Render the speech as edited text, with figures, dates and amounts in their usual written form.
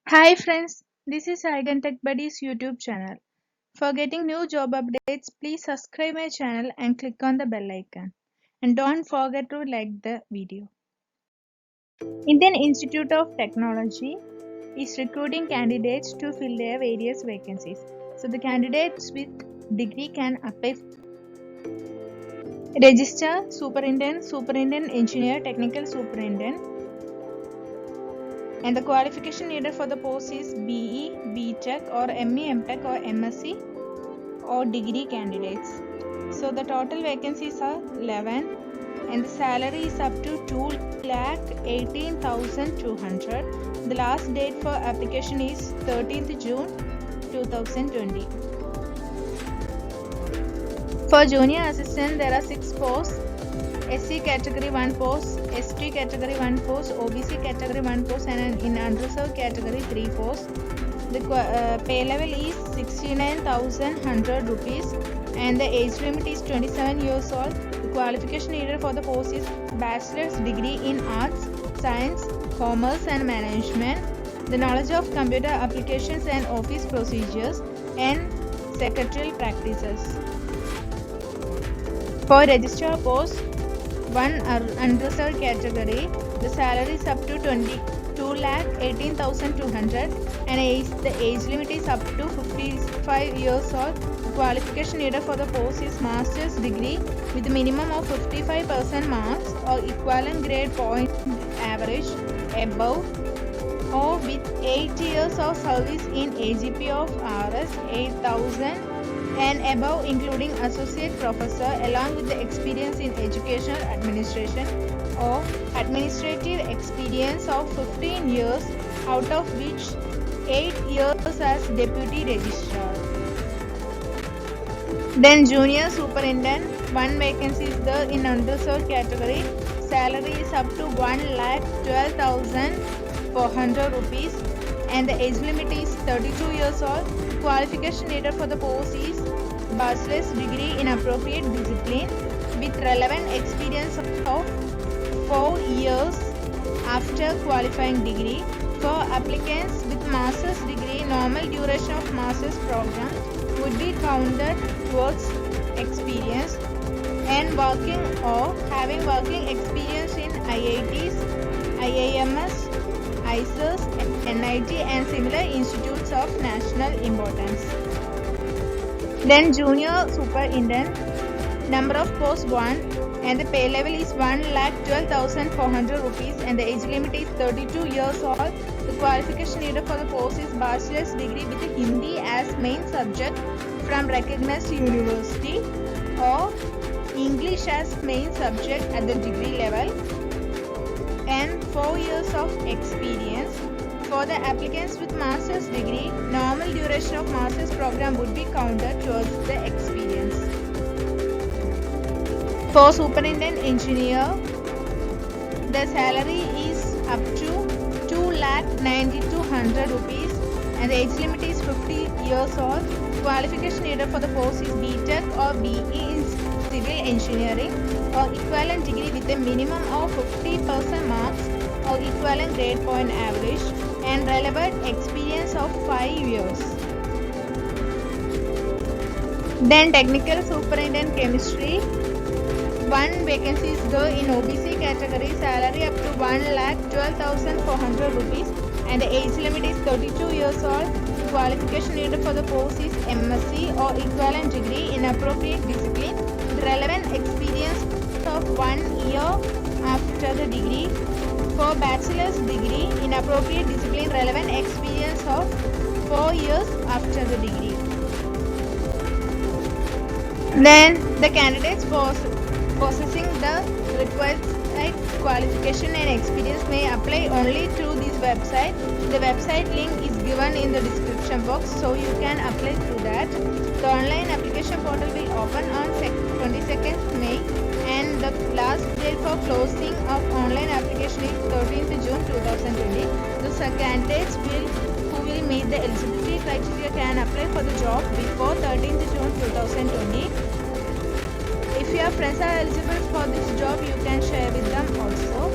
Hi friends, this is Ident Tech Buddies YouTube channel. For getting new job updates, please subscribe my channel and click on the bell icon. And don't forget to like the video. Indian Institute of Technology is recruiting candidates to fill their various vacancies. So the candidates with degree can apply. Register Superintendent, Superintendent Engineer, Technical Superintendent, and the qualification needed for the post is BE, BTech or ME, MTech or MSc or degree candidates. So the total vacancies are 11 and the salary is up to 2,18,200. The last date for application is 13th June 2020. For junior assistant there are 6 posts. SC category 1 post, ST category 1 post, OBC category 1 post and in unreserved category 3 posts. The pay level is 69,100 rupees and the age limit is 27 years old. The qualification needed for the post is bachelor's degree in arts, science, commerce and management, the knowledge of computer applications and office procedures and secretarial practices. For registrar post, one unreserved category, the salary is up to 22,18,200 and the age limit is up to 55 years old. The qualification needed for the post is master's degree with a minimum of 55% marks or equivalent grade point average above or with 8 years of service in AGP of RS 8000 and above including associate professor along with the experience in educational administration or administrative experience of 15 years out of which 8 years as deputy registrar. Then junior superintendent, one vacancy is there in unreserved category. Salary is up to 1,12,400 rupees and the age limit is 32 years old. Qualification needed for the post is bachelor's degree in appropriate discipline with relevant experience of 4 years after qualifying degree. For applicants with master's degree, normal duration of master's program would be counted towards experience and working or having working experience in IITs, IIMs, ISERs, NIT and similar institutes of national importance. Then junior superintendent, number of posts 1 and the pay level is 1,12,400 rupees and the age limit is 32 years old. The qualification needed for the post is bachelor's degree with Hindi as main subject from recognized university or English as main subject at the degree level and 4 years of experience. For the applicants with master's degree, normal duration of master's program would be counted towards the experience. For superintendent engineer, the salary is up to 2,92,000 rupees and the age limit is 50 years old. Qualification needed for the post is BTech or BE in civil engineering or equivalent degree with a minimum of 50% marks or equivalent grade point average and relevant experience of 5 years. Then technical superintendent chemistry, one vacancy is there in OBC category, salary up to 1,12,400 rupees and the age limit is 32 years old. Qualification needed for the post is MSc or equivalent degree in appropriate discipline with relevant experience of 1 year after the degree. For bachelor's degree in appropriate discipline, relevant experience of 4 years after the degree. Then the candidates possessing the required qualification and experience may apply only through this website. The website link is given in the description box, so you can apply through that. The online application portal will open on 22nd May and the last date for closing of online application is 13th June 2020. The candidates who will meet the eligibility criteria can apply for the job before 13th June 2020. If your friends are eligible for this job, you can share with them also.